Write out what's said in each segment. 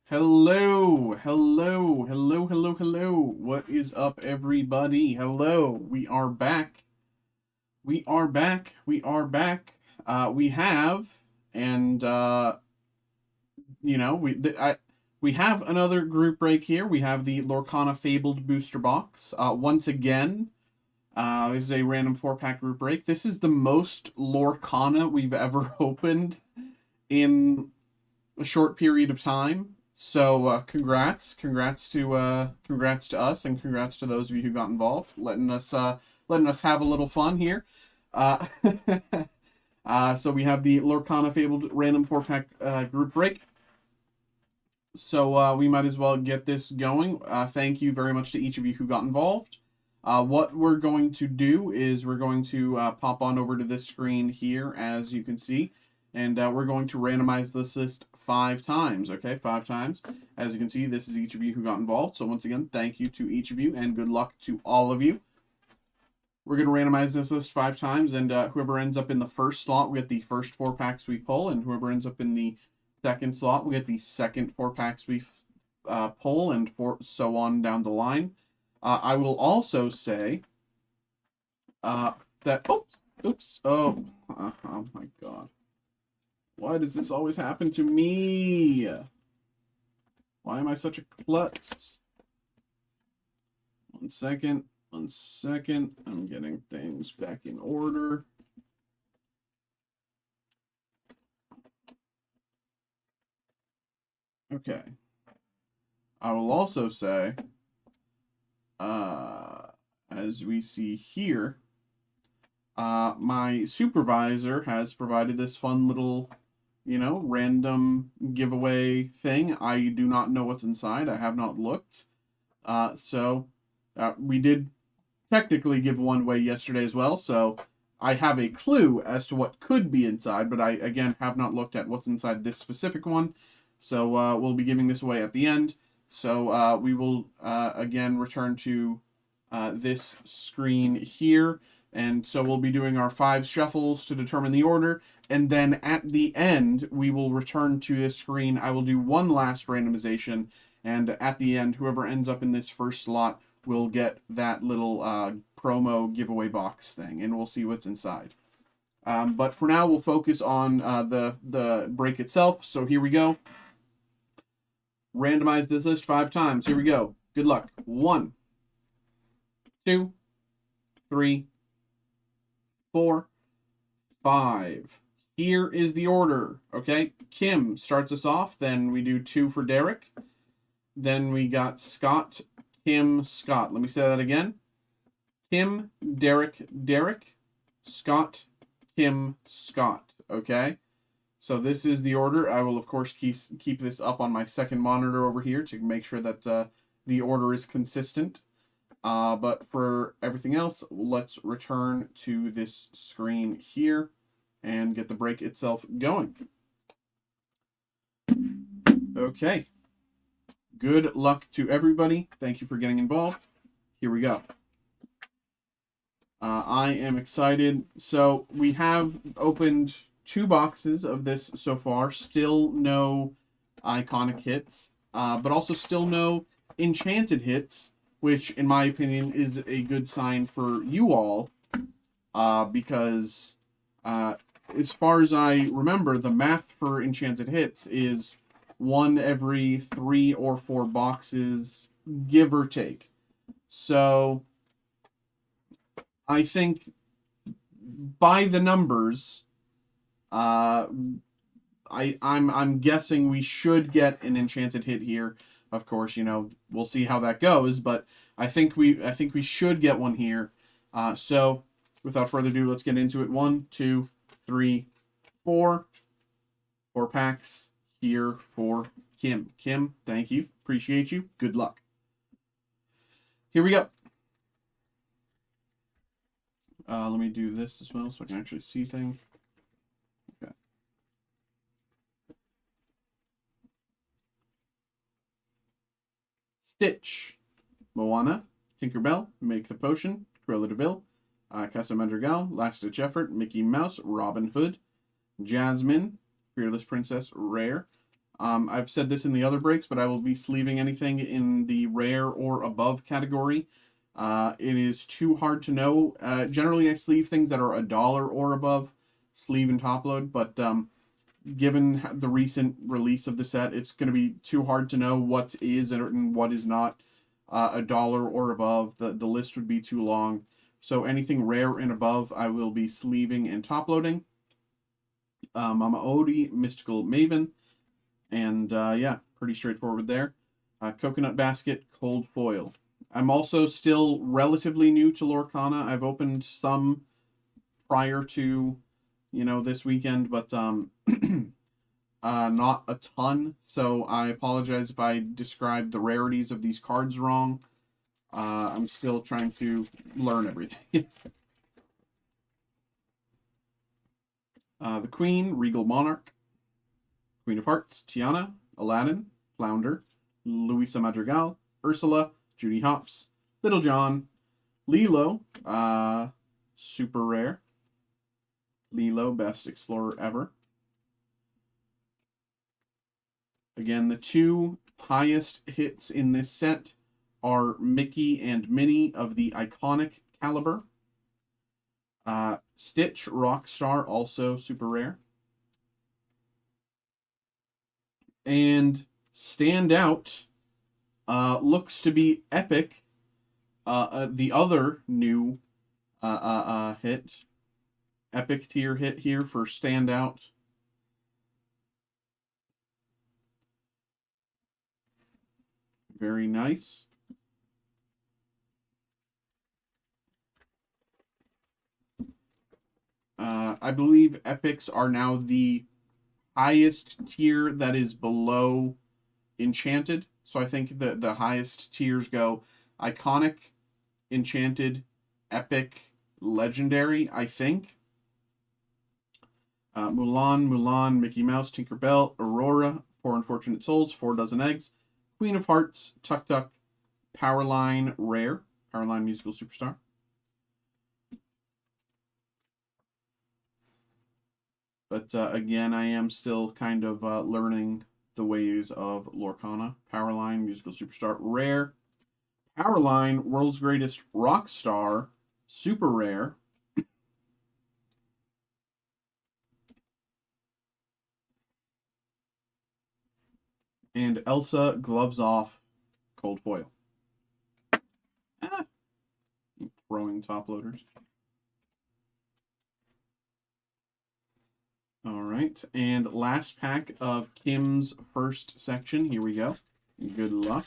Hello, hello, hello, hello, hello. What is up, everybody? Hello, we are back. We are back. We are back. We have, and we have another group break here. We have the Lorcana Fabled booster box. Once again, this is a random 4-pack group break. This is the most Lorcana we've ever opened in a short period of time. So congrats to us, and congrats to those of you who got involved, letting us have a little fun here. Uh, so we have the Lorcana Fabled random 4-pack group break. So we might as well get this going. Thank you very much to each of you who got involved. What we're going to do is we're going to pop on over to this screen here, as you can see. And we're going to randomize this list 5 times, okay? 5 times. As you can see, this is each of you who got involved. So once again, thank you to each of you, and good luck to all of you. We're going to randomize this list 5 times, and whoever ends up in the first slot will get the first 4 packs we pull, and whoever ends up in the second slot will get the second 4 packs we pull, and so on down the line. I will also say that... Oops. Oh my God. Why does this always happen to me? Why am I such a klutz? 1 second. 1 second. I'm getting things back in order. Okay. I will also say, as we see here, my supervisor has provided this fun little, random giveaway thing. I do not know what's inside. I have not looked. So we did technically give one away yesterday as well, so I have a clue as to what could be inside, but I, again, have not looked at what's inside this specific one. So we'll be giving this away at the end. So we will, again, return to this screen here. And so we'll be doing our 5 shuffles to determine the order. And then at the end, we will return to this screen. I will do one last randomization. And at the end, whoever ends up in this first slot will get that little promo giveaway box thing. And we'll see what's inside. But for now, we'll focus on the break itself. So here we go. Randomize this list 5 times. Here we go. Good luck. 1, 2, 3, 4, 5. Here is the order. Okay, Kim starts us off. Then we do 2 for Derek. Then we got Scott, Kim, Scott. Let me say that again. Kim, Derek, Derek, Scott, Kim, Scott. Okay. So this is the order. I will, of course, keep this up on my second monitor over here to make sure that the order is consistent. But for everything else, let's return to this screen here and get the break itself going. Okay. Good luck to everybody. Thank you for getting involved. Here we go. I am excited. So we have opened 2 boxes of this so far. Still no iconic hits, but also still no enchanted hits, which in my opinion is a good sign for you all, because as far as I remember, the math for enchanted hits is 1 every 3 or 4 boxes, give or take. So I think by the numbers, I'm guessing we should get an enchanted hit here. Of course, we'll see how that goes, but I think we should get one here. So without further ado, let's get into it. 1, 2, 3, 4. 4 packs here for Kim. Kim, thank you. Appreciate you. Good luck. Here we go. Let me do this as well so I can actually see things. Okay. Stitch, Moana, Tinkerbell, Make the Potion, Cruella de Vil, Casa Madrigal, Last Ditch Effort, Mickey Mouse, Robin Hood, Jasmine, Fearless Princess, Rare, I've said this in the other breaks, but I will be sleeving anything in the rare or above category. It is too hard to know. Generally, I sleeve things that are $1 or above, sleeve and top load, but given the recent release of the set, it's going to be too hard to know what is and what is not $1 or above. The list would be too long. So anything rare and above, I will be sleeving and top loading. Mama Odie, Mystical Maven, and yeah, pretty straightforward there. Coconut Basket, Cold Foil. I'm also still relatively new to Lorcana. I've opened some prior to, this weekend, but not a ton. So I apologize if I described the rarities of these cards wrong. I'm still trying to learn everything. The Queen, Regal Monarch, Queen of Hearts, Tiana, Aladdin, Flounder, Luisa Madrigal, Ursula, Judy Hopps, Little John, Lilo, super rare. Lilo, best explorer ever. Again, the two highest hits in this set are Mickey and Minnie of the iconic caliber. Stitch, Rockstar, also super rare. And Standout looks to be Epic, the other new hit. Epic tier hit here for Standout. Very nice. I believe Epics are now the highest tier that is below Enchanted. So I think the highest tiers go Iconic, Enchanted, Epic, Legendary, I think. Mulan, Mickey Mouse, Tinkerbell, Aurora, Four Unfortunate Souls, 4 Dozen Eggs, Queen of Hearts, Tuk Tuk, Powerline Rare, Powerline Musical Superstar. But again, I am still kind of learning the ways of Lorcana. Powerline Musical Superstar Rare. Powerline World's Greatest Rock Star Super Rare. And Elsa Gloves Off Cold Foil. Throwing top loaders. All right, and last pack of Kim's first section. Here we go. Good luck.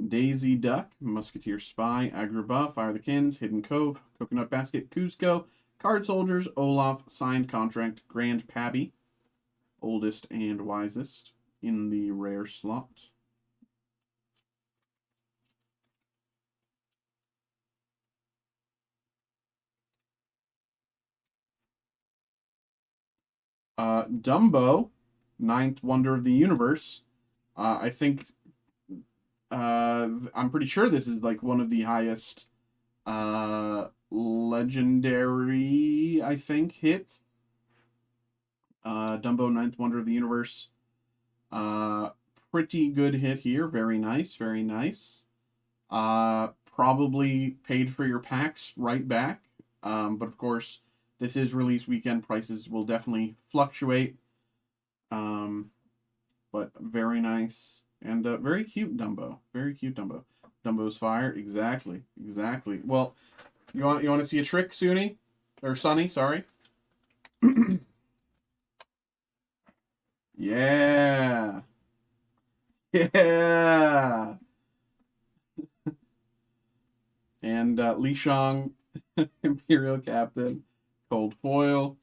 Daisy Duck, Musketeer Spy, Agrabah, Fire the Cannons, Hidden Cove, Coconut Basket, Cusco, Card Soldiers, Olaf, Signed Contract, Grand Pabby, Oldest and Wisest in the rare slot. Dumbo, Ninth Wonder of the Universe. I think, I'm pretty sure this is like one of the highest legendary, I think, hits. Dumbo, Ninth Wonder of the Universe. Pretty good hit here. Very nice, very nice. Probably paid for your packs right back. But of course, this is release weekend. Prices will definitely fluctuate. But very nice. And very cute Dumbo. Very cute Dumbo. Dumbo's fire. Exactly. Exactly. Well, you want to see a trick, Suni? Or Sunny, sorry. Yeah. Yeah. And Li Shang, Imperial Captain, Cold Foil.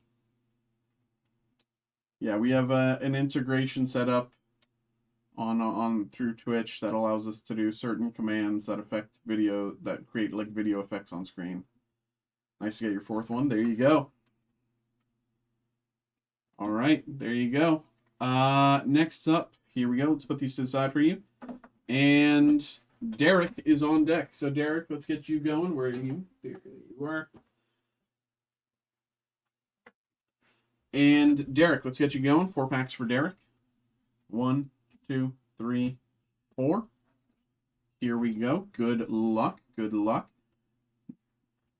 Yeah, we have an integration set up on through Twitch that allows us to do certain commands that affect video, that create like video effects on screen. Nice to get your fourth one. There you go. All right, there you go. Next up, here we go. Let's put these to the side for you. And Derek is on deck. So Derek, let's get you going. Where are you? There you are. And Derek, let's get you going. 4 packs for Derek. 1, 2, 3, 4. Here we go. Good luck. Good luck.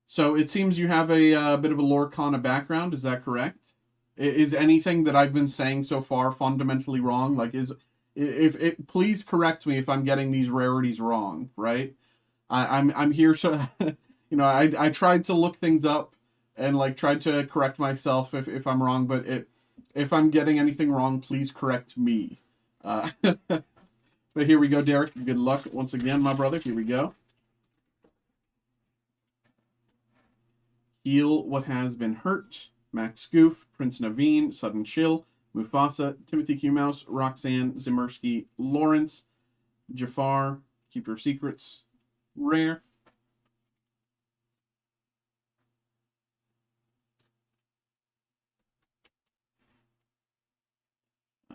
So it seems you have a bit of a Lorcana background. Is that correct? Is anything that I've been saying so far fundamentally wrong? Like, if it, please correct me if I'm getting these rarities wrong. Right? I'm here to, I tried to look things up and like tried to correct myself if I'm wrong. But if I'm getting anything wrong, please correct me. But here we go, Derek. Good luck once again, my brother. Here we go. Heal What Has Been Hurt, Max Goof, Prince Naveen, Sudden Chill, Mufasa, Timothy Q. Mouse, Roxanne, Zimirsky, Lawrence, Jafar, Keep Your Secrets, Rare.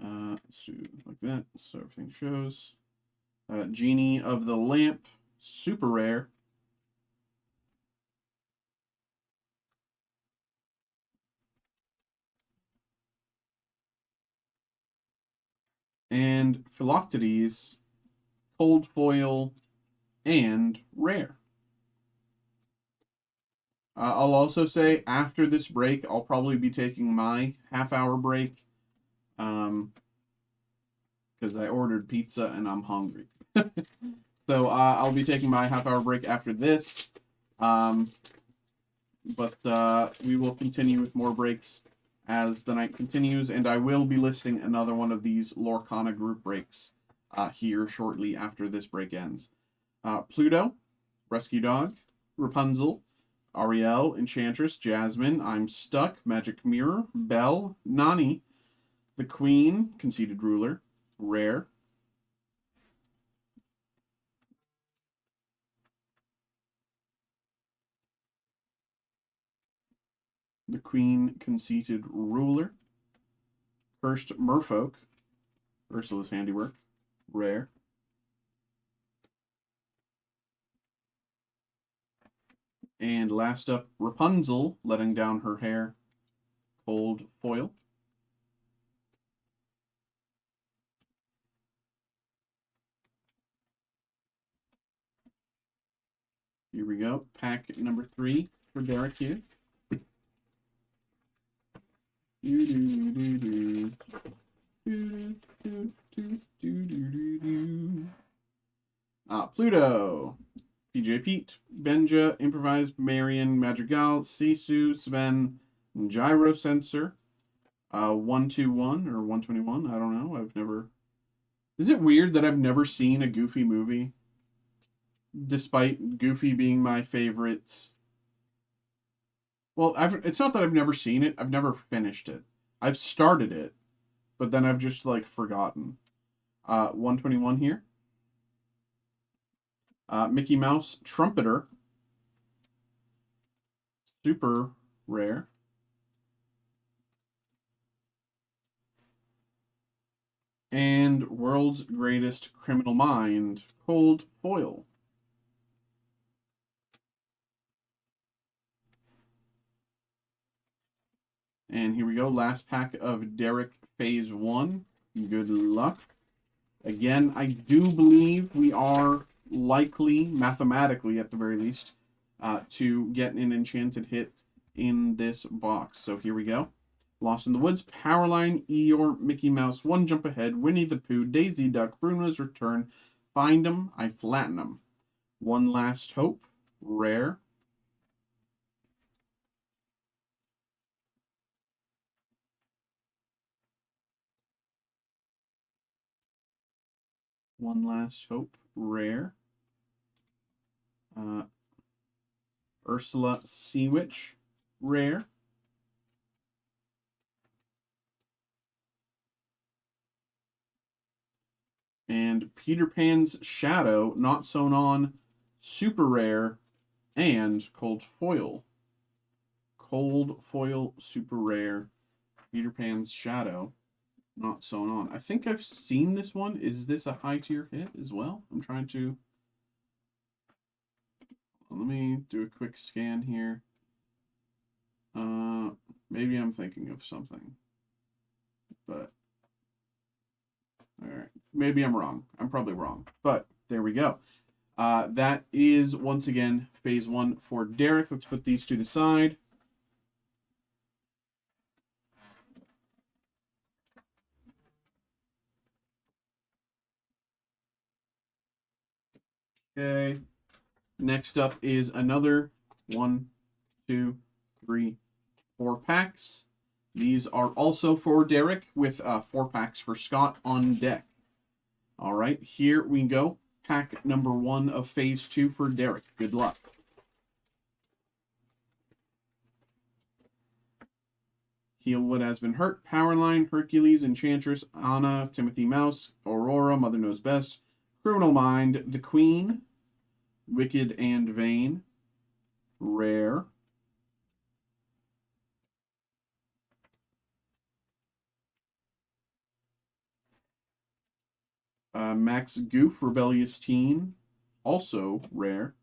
Let's do like that, so everything shows. Genie of the Lamp, super rare. And Philoctetes, cold foil, and rare. I'll also say after this break, I'll probably be taking my half-hour break. Because I ordered pizza and I'm hungry. So I'll be taking my half-hour break after this. But we will continue with more breaks as the night continues, and I will be listing another one of these Lorcana group breaks here shortly after this break ends. Pluto, Rescue Dog, Rapunzel, Ariel, Enchantress, Jasmine, I'm Stuck, Magic Mirror, Belle, Nani, the Queen, Conceited Ruler, Rare, the Queen, Conceited Ruler, Cursed Merfolk, Ursula's Handiwork, Rare, and last up, Rapunzel, Letting Down Her Hair, cold foil. Here we go. Pack number 3 for Derek here. Pluto, PJ Pete, Benja, Improvised, Marion, Madrigal, Sisu, Sven, Gyro Sensor, 121 or 121. I don't know. I've never. Is it weird that I've never seen a Goofy movie? Despite Goofy being my favorite. Well, it's not that I've never seen it. I've never finished it. I've started it, but then I've just like forgotten. 121 here. Mickey Mouse Trumpeter. Super rare. And World's Greatest Criminal Mind, cold foil. And here we go, last pack of Derek Phase 1. Good luck. Again, I do believe we are likely, mathematically at the very least, to get an enchanted hit in this box. So here we go. Lost in the Woods, Powerline, Eeyore, Mickey Mouse, One Jump Ahead, Winnie the Pooh, Daisy Duck, Bruno's Return, Find 'em, I Flatten 'em. One Last Hope, rare. One Last Hope, rare. Ursula Sea Witch, rare. And Peter Pan's Shadow, Not Sewn On, super rare, and cold foil. Cold foil, super rare, Peter Pan's Shadow, Not Sewn On. I think I've seen this one. Is this a high tier hit as well? I'm trying to. Let me do a quick scan here. Maybe I'm thinking of something. But, alright. Maybe I'm wrong. I'm probably wrong. But, there we go. That is, once again, phase 1 for Derek. Let's put these to the side. Okay. Next up is another 1, 2, 3, 4 packs. These are also for Derek with 4 packs for Scott on deck. All right, here we go. Pack number 1 of phase 2 for Derek. Good luck. Heal What Has Been Hurt, Powerline, Hercules, Enchantress, Anna, Timothy Mouse, Aurora, Mother Knows Best, Criminal Mind, The Queen, Wicked and Vain, Rare, Max Goof, Rebellious Teen, also rare,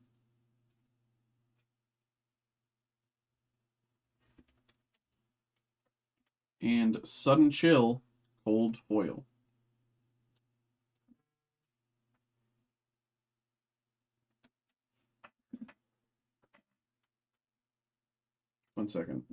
and Sudden Chill, cold foil. One second.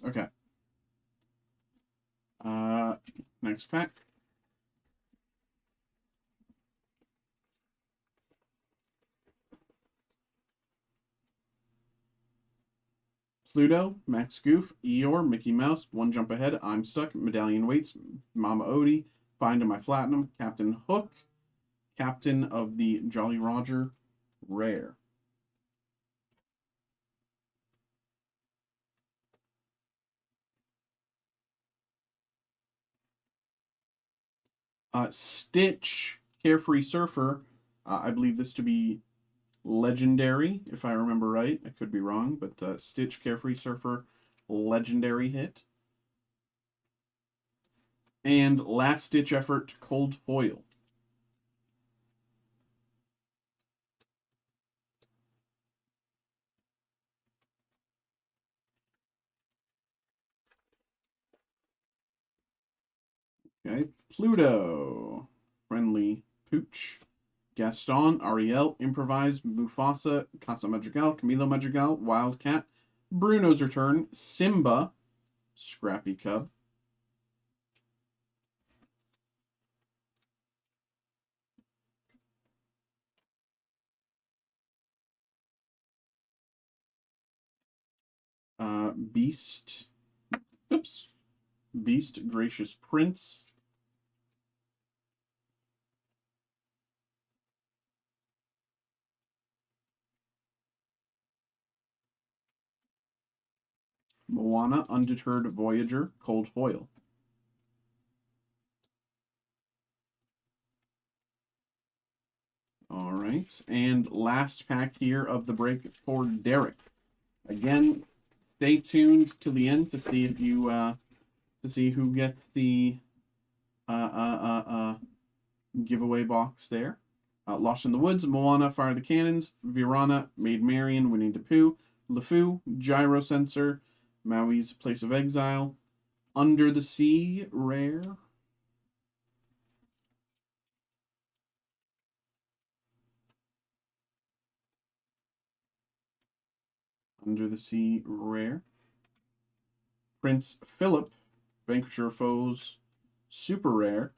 Okay. Next pack. Pluto, Max Goof, Eeyore, Mickey Mouse, One Jump Ahead, I'm Stuck, Medallion Waits, Mama Odie, Find My Platinum, Captain Hook, Captain of the Jolly Roger, rare. Stitch, Carefree Surfer. I believe this to be legendary, if I remember right. I could be wrong, but Stitch, Carefree Surfer, legendary hit. And Last Ditch Effort, cold foil. Okay, Pluto, Friendly Pooch, Gaston, Ariel, Improvise, Mufasa, Casa Madrigal, Camilo Madrigal, Wildcat, Bruno's Return, Simba, Scrappy Cub, Beast, Beast, Gracious Prince, Moana, Undeterred Voyager, cold foil. All right, and last pack here of the break for Derek. Again, stay tuned to the end to see if you to see who gets the giveaway box there. Lost in the Woods, Moana, Fire the Cannons, Virana, Maid Marian, Winnie the Pooh, LeFou, Gyro Sensor, Maui's Place of Exile, Under the Sea, rare. Under the Sea, rare. Prince Philip, Vanquisher of Foes, super rare.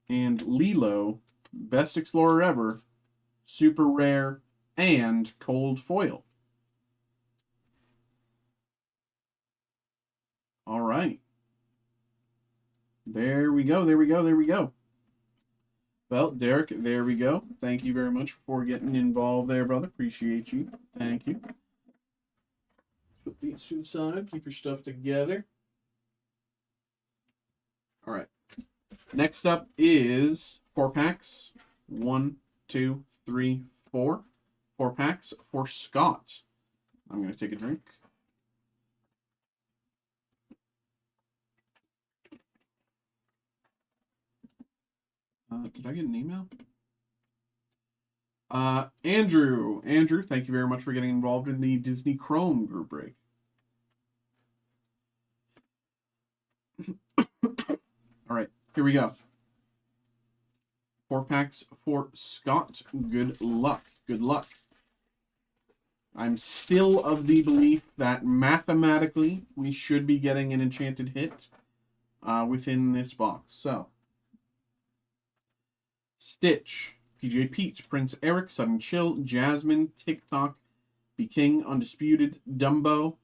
And Lilo, Best Explorer Ever, super rare and cold foil. All right. There we go. There we go. There we go. Well, Derek, there we go. Thank you very much for getting involved there, brother. Appreciate you. Thank you. Put these to the side. Keep your stuff together. All right. Next up is 4 packs. 1, 2, 3, 4. 4 packs for Scott. I'm going to take a drink. Did I get an email? Andrew, thank you very much for getting involved in the Disney Chrome group break. All right, here we go. 4 packs for Scott. Good luck. Good luck. I'm still of the belief that mathematically we should be getting an enchanted hit within this box. So, Stitch, PJ Pete, Prince Eric, Sudden Chill, Jasmine, TikTok, Be King, Undisputed, Dumbo,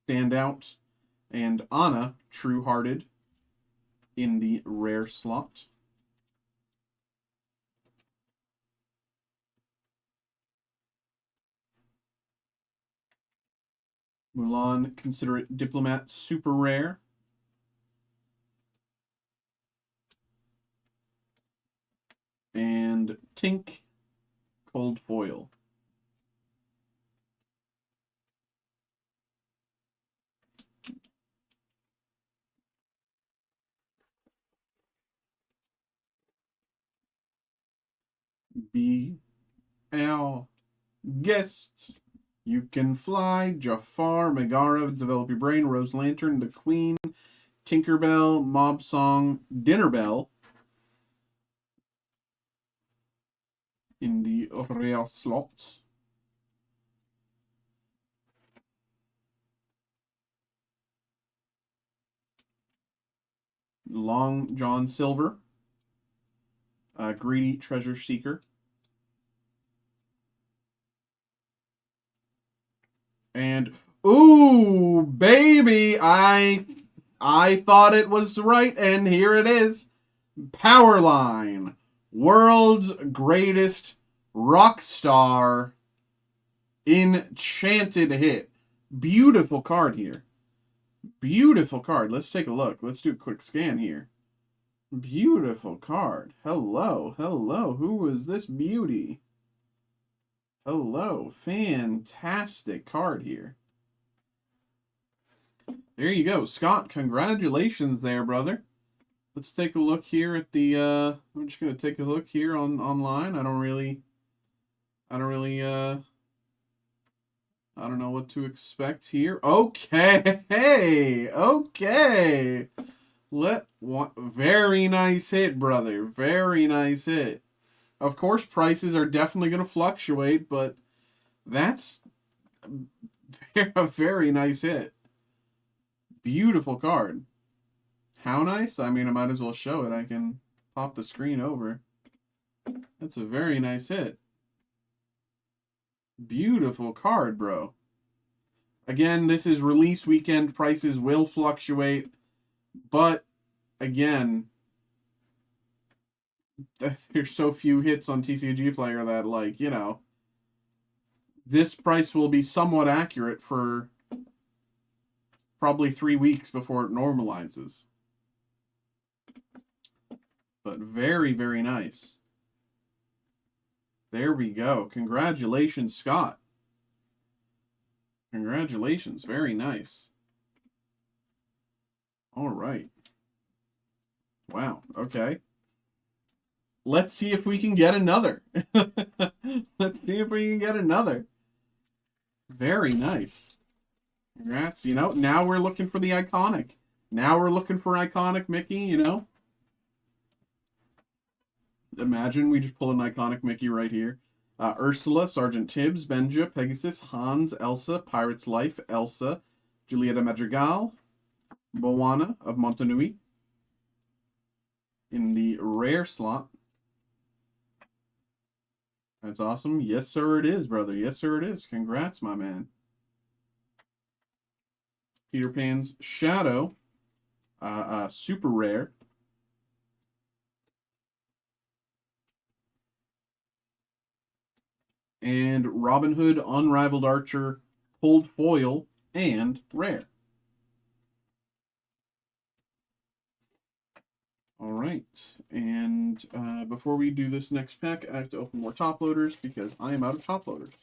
Standout, and Anna, True Hearted, in the rare slot. Mulan, Considerate Diplomat, super rare. And Tink, cold foil. BL guests. You Can Fly, Jafar, Megara, Develop Your Brain, Rose Lantern, The Queen, Tinkerbell, Mob Song, Dinner Bell. In the rare slots. Long John Silver. Greedy Treasure Seeker. And, ooh, baby, I thought it was right, and here it is. Powerline. World's Greatest Rock Star Enchanted Hit. Beautiful card here. Beautiful card. Let's take a look. Let's do a quick scan here. Beautiful card. Hello. Hello. Who is this beauty? Hello. Fantastic card here. There you go. Scott, congratulations there, brother. Let's take a look here at the, I'm just going to take a look here online. I don't know what to expect here. Okay. Okay. Very nice hit, brother. Very nice hit. Of course, prices are definitely going to fluctuate, but that's a very nice hit. Beautiful card. How nice? I mean, I might as well show it. I can pop the screen over. That's a very nice hit. Beautiful card, bro. Again, this is release weekend. Prices will fluctuate. But, again, there's so few hits on TCG Player that, like, you know, this price will be somewhat accurate for probably 3 weeks before it normalizes. But very, very nice. There we go. Congratulations, Scott. Congratulations. Very nice. All right. Wow. Okay. Let's see if we can get another. Let's see if we can get another. Very nice. Congrats. You know, now we're looking for the iconic. Now we're looking for iconic Mickey, you know. Imagine we just pull an iconic Mickey right here. Ursula, Sergeant Tibbs, Benja, Pegasus, Hans, Elsa, Pirate's Life, Elsa, Julieta Madrigal, Moana of Montanui. In the rare slot. That's awesome. Yes, sir, it is, brother. Yes, sir, it is. Congrats, my man. Peter Pan's Shadow, super rare. And Robin Hood, Unrivaled Archer, cold foil, and rare. All right, and before we do this next pack, I have to open more top loaders because I am out of top loaders.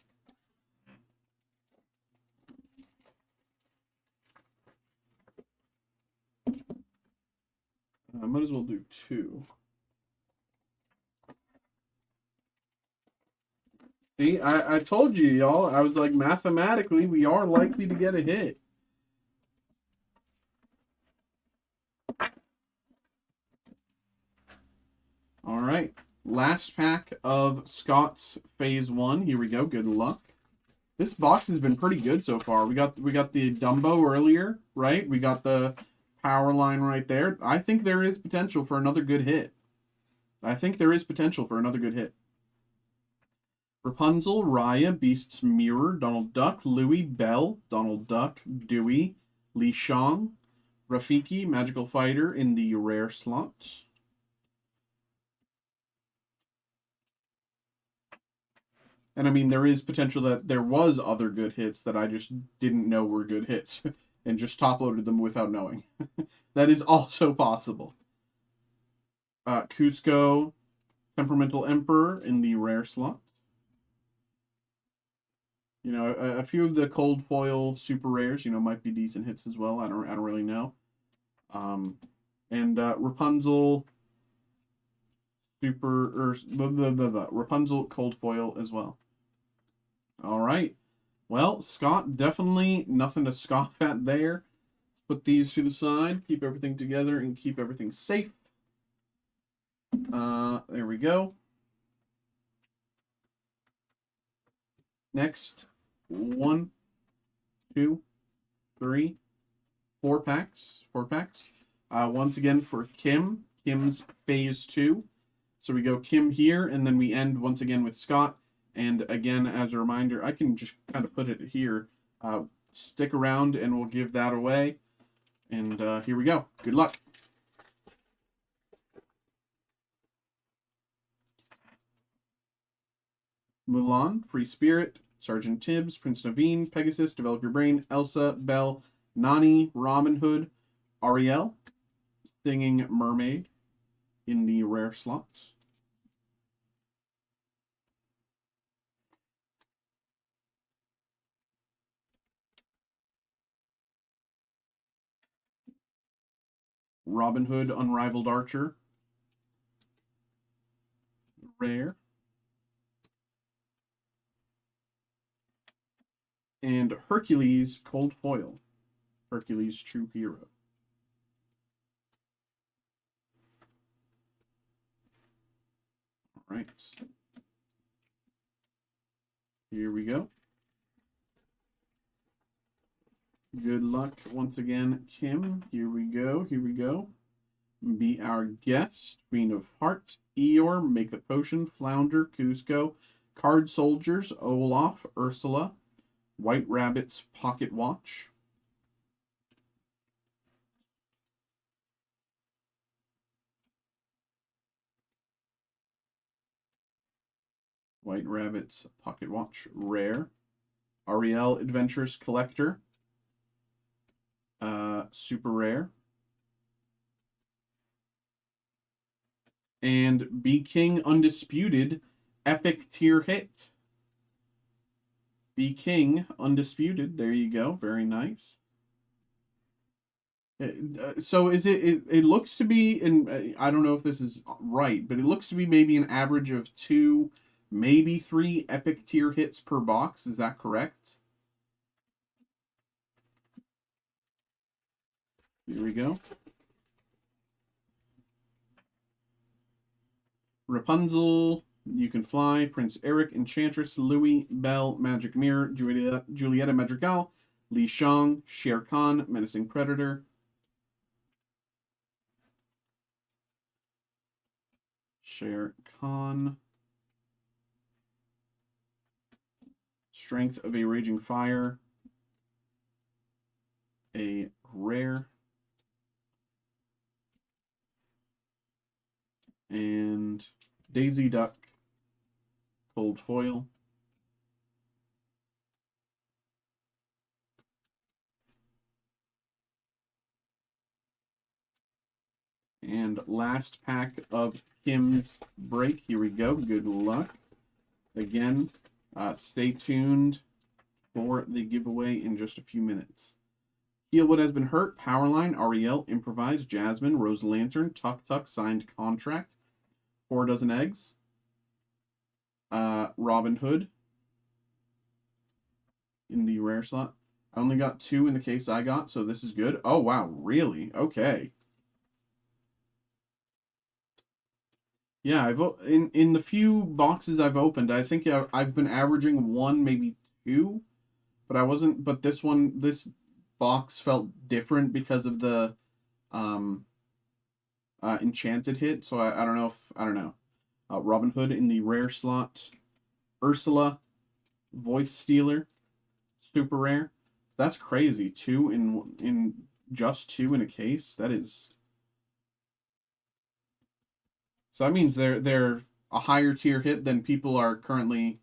I might as well do 2. See, I told you, y'all. I was like, mathematically, we are likely to get a hit. All right. Last pack of Scott's Phase 1. Here we go. Good luck. This box has been pretty good so far. We got the Dumbo earlier, right? We got the power line right there. I think there is potential for another good hit. Rapunzel, Raya, Beast's Mirror, Donald Duck, Louie, Belle, Donald Duck, Dewey, Li Shang, Rafiki, Magical Fighter in the rare slots. And I mean, there is potential that there was other good hits that I just didn't know were good hits and just top-loaded them without knowing. That is also possible. Cusco, Temperamental Emperor in the rare slot. You know, a few of the cold foil super rares, you know, might be decent hits as well. I don't really know. And Rapunzel, Rapunzel cold foil as well. All right. Well, Scott, definitely nothing to scoff at there. Let's put these to the side, keep everything together, and keep everything safe. There we go. Next, 1, 2, 3, 4 packs. 4 packs. Once again for Kim. Kim's Phase 2. So we go Kim here, and then we end once again with Scott. And again, as a reminder, I can just kind of put it here. Stick around, and we'll give that away. And here we go. Good luck. Mulan, Free Spirit, Sergeant Tibbs, Prince Naveen, Pegasus, Develop Your Brain, Elsa, Belle, Nani, Robin Hood, Ariel, Singing Mermaid in the rare slots. Robin Hood, Unrivaled Archer, rare. And Hercules, cold foil. Hercules, true hero. All right. Here we go. Good luck once again, Kim. Here we go. Here we go. Be our guest. Queen of Hearts, Eeyore, Make the Potion, Flounder, Cusco, Card Soldiers, Olaf, Ursula, White Rabbit's Pocket Watch. White Rabbit's Pocket Watch, rare. Ariel, Adventurous Collector, super rare. And Be King Undisputed, epic tier hit. Be King Undisputed, there you go, very nice. So is it looks to be, and I don't know if this is right, but it looks to be maybe an average of 2, maybe 3 epic tier hits per box. Is that correct? Here we go. Rapunzel, You Can Fly, Prince Eric, Enchantress, Louis, Belle, Magic Mirror, Julieta Madrigal, Li Shang, Shere Khan, Menacing Predator. Shere Khan. Strength of a Raging Fire. a rare. And Daisy Duck, cold foil. And last pack of Kim's break. Here we go. Good luck. Again, stay tuned for the giveaway in just a few minutes. Heal What Has Been Hurt, Powerline, Ariel, Improvise, Jasmine, Rose Lantern, Tuck Tuck, Signed Contract, 4 Dozen Eggs, Robin Hood in the rare slot. I only got 2 in the case I got, so this is good. Oh, wow, really? Okay. Yeah, in the few boxes I've opened, I think I've been averaging 1, maybe 2, but this box felt different because of the enchanted hit, so I don't know. Robin Hood in the rare slot, Ursula, Voice Stealer, super rare. That's crazy. 2 in just 2 in a case. That is. So that means they're a higher tier hit than people are currently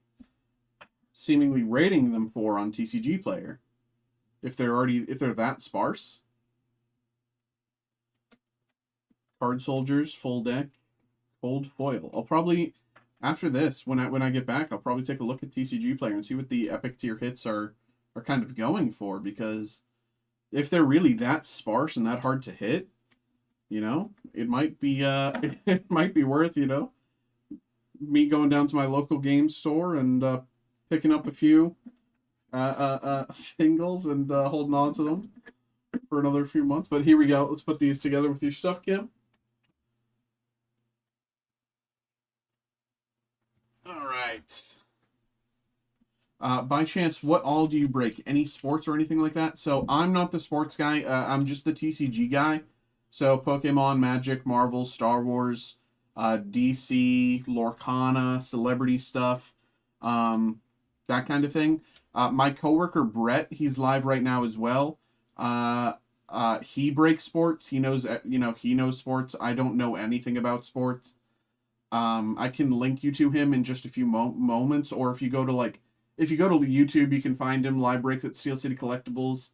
seemingly rating them for on TCG Player. If they're that sparse. Card Soldiers, full deck, cold foil. I'll probably, after this, when I get back, I'll probably take a look at TCG Player and see what the epic tier hits are kind of going for, because if they're really that sparse and that hard to hit, you know, it might be it might be worth, you know, me going down to my local game store and picking up a few singles and holding on to them for another few months. But here we go. Let's put these together with your stuff, Kim. All right. By chance, what all do you break? Any sports or anything like that? So I'm not the sports guy. I'm just the TCG guy. So Pokemon, Magic, Marvel, Star Wars, DC, Lorcana, celebrity stuff, that kind of thing. My coworker Brett, he's live right now as well. He breaks sports. He knows, he knows sports. I don't know anything about sports. I can link you to him in just a few moments, or if you go to YouTube, you can find him live breaks at Steel City Collectibles.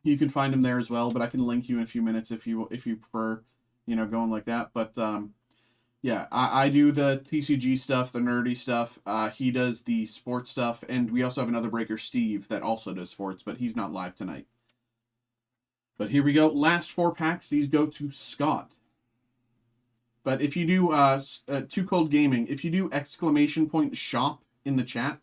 You can find him there as well, but I can link you in a few minutes if you prefer, going like that. But yeah, I do the TCG stuff, the nerdy stuff. He does the sports stuff, and we also have another breaker, Steve, that also does sports, but he's not live tonight. But here we go. Last 4 packs. These go to Scott. But if you do Too Cold Gaming, if you do !shop in the chat,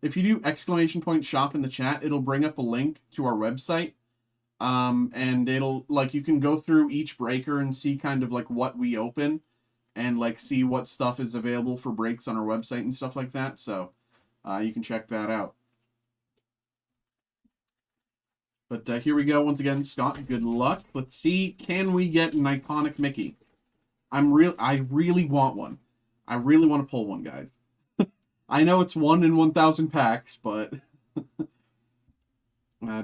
if you do !shop in the chat, it'll bring up a link to our website. And it'll, you can go through each breaker and see kind of what we open and see what stuff is available for breaks on our website and stuff like that. So you can check that out. But here we go. Once again, Scott, good luck. Let's see. Can we get an iconic Mickey? I really want one. I really want to pull one, guys. I know it's 1 in 1,000 packs, but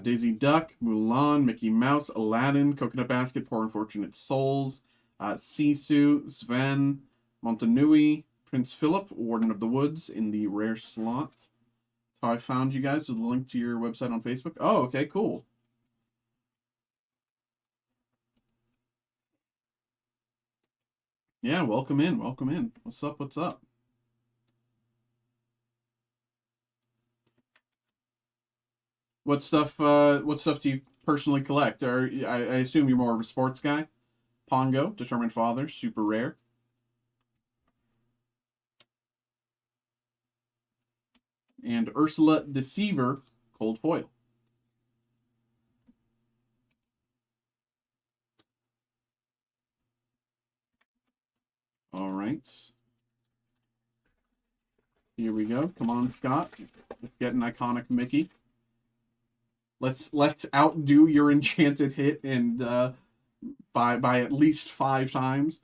Daisy Duck, Mulan, Mickey Mouse, Aladdin, Coconut Basket, Poor Unfortunate Souls, Sisu, Sven, Montanui, Prince Philip, Warden of the Woods in the rare slot. That's how I found you guys, with a link to your website on Facebook. Oh, okay, cool. Yeah, welcome in, welcome in. What's up, what's up? What stuff do you personally collect? I assume you're more of a sports guy. Pongo, Determined Father, super rare. And Ursula Deceiver, cold foil. All right. Here we go. Come on, Scott. Let's get an iconic Mickey. Let's outdo your enchanted hit and by at least 5 times.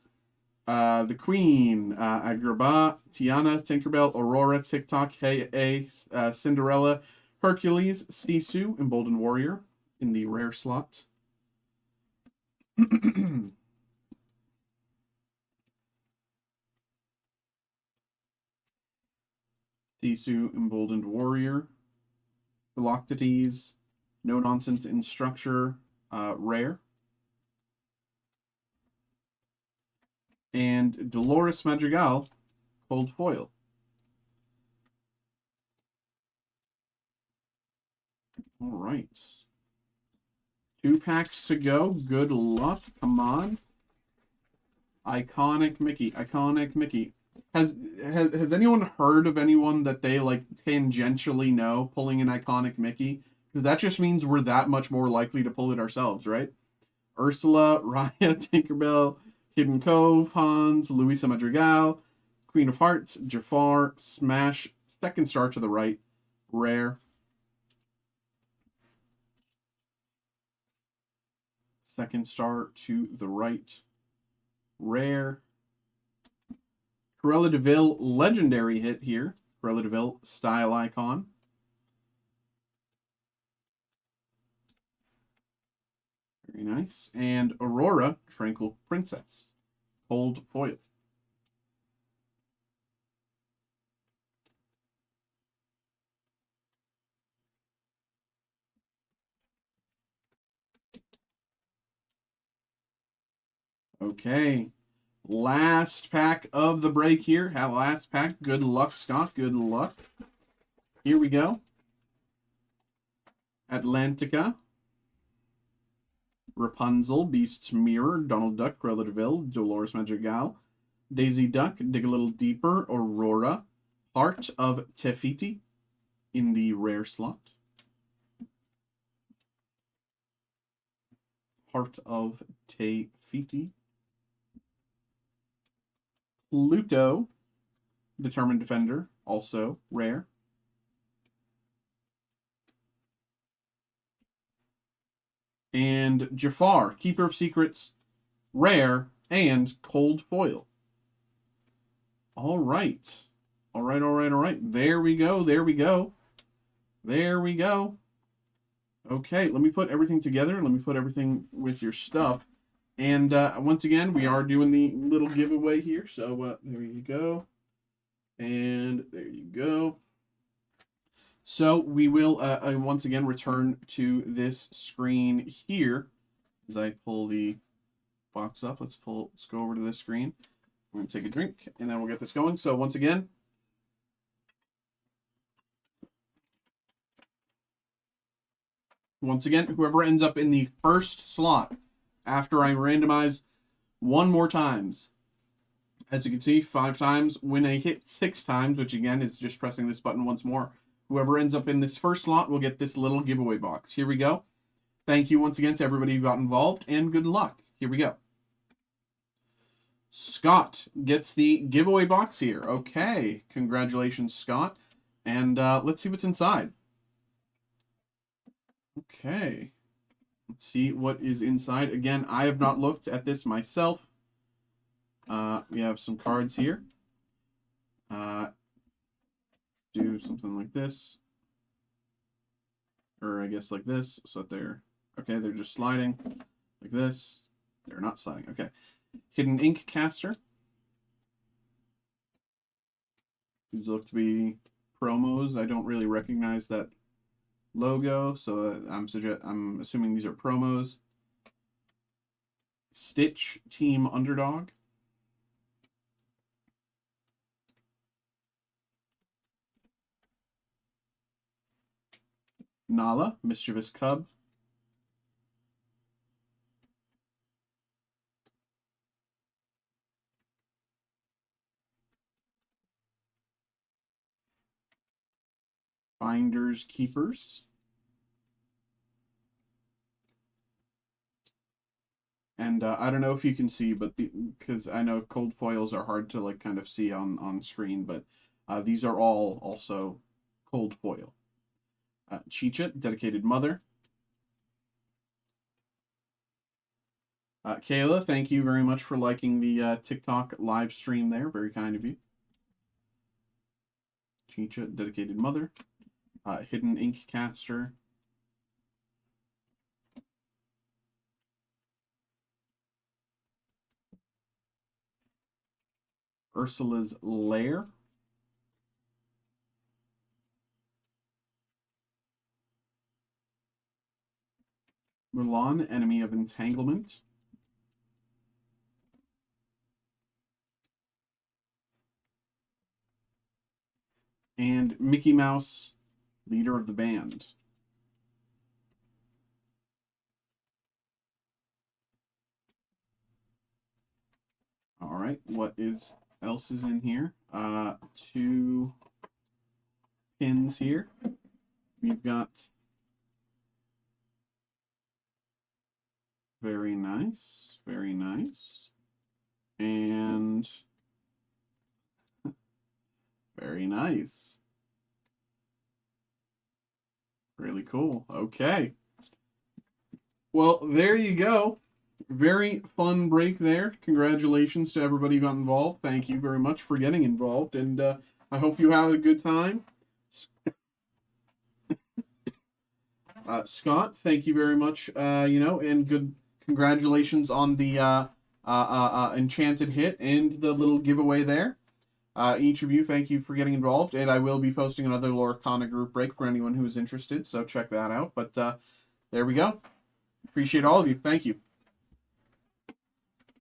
The Queen, Agrabah, Tiana, Tinkerbell, Aurora, TikTok, Hey, Cinderella, Hercules, Sisu, Emboldened Warrior in the rare slot. Sisu, Emboldened Warrior. Philoctetes, No Nonsense in Structure, rare. And Dolores Madrigal, cold foil. All right. 2 packs to go. Good luck. Come on. Iconic Mickey. Iconic Mickey. Has anyone heard of anyone that they like tangentially know pulling an iconic Mickey? Because that just means we're that much more likely to pull it ourselves, right? Ursula, Raya, Tinkerbell, Hidden Cove, Hans, Luisa Madrigal, Queen of Hearts, Jafar, Smash, second star to the right, rare. Second star to the right, rare. Cruella de Vil, legendary hit here. Cruella de Vil, style icon. Very nice. And Aurora, Tranquil Princess, cold foil. Okay. Last pack of the break here. Last pack. Good luck, Scott. Good luck. Here we go. Atlantica. Rapunzel, Beast's Mirror, Donald Duck, Cruella de Vil, Dolores Madrigal, Daisy Duck, Dig a Little Deeper, Aurora, Heart of Tefiti in the rare slot. Heart of Tefiti. Pluto, Determined Defender, also rare. And Jafar, Keeper of Secrets, rare, and cold foil. All right. All right, all right, all right. There we go, there we go. There we go. Okay, let me put everything together. Let me put everything with your stuff. And once again, we are doing the little giveaway here. So there you go. And there you go. So we will once again return to this screen here as I pull the box up. Let's go over to this screen. We're going to take a drink and then we'll get this going. So once again, whoever ends up in the first slot after I randomize one more times, as you can see, 5 times. When I hit 6 times, which again is just pressing this button once more, whoever ends up in this first slot will get this little giveaway box. Here we go. Thank you once again to everybody who got involved, and good luck. Here we go. Scott gets the giveaway box here. Okay, congratulations, Scott. And let's see what's inside. Okay, let's see what is inside. Again, I have not looked at this myself. We have some cards here. Do something like this. Or I guess like this, so that they're just sliding like this. They're not sliding. Okay. Hidden Ink Caster. These look to be promos. I don't really recognize that logo, so I'm assuming these are promos. Stitch Team Underdog. Nala, Mischievous Cub. Finders Keepers. And I don't know if you can see, but because I know cold foils are hard to like kind of see on screen, but these are all also cold foil. Chicha, Dedicated Mother. Kayla, thank you very much for liking the TikTok live stream there. Very kind of you. Chicha, dedicated mother. Hidden ink caster. Ursula's lair. Mulan, enemy of entanglement. And Mickey Mouse, leader of the band. All right, what else is in here? 2 pins here. We've got very nice, very nice, and very nice. Really cool. Okay. Well, there you go. Very fun break there. Congratulations to everybody who got involved. Thank you very much for getting involved, and I hope you had a good time. Scott, thank you very much. And good congratulations on the enchanted hit and the little giveaway there. Each of you, thank you for getting involved, and I will be posting another Lorcana group break for anyone who is interested, so check that out. But there we go. Appreciate all of you. Thank you.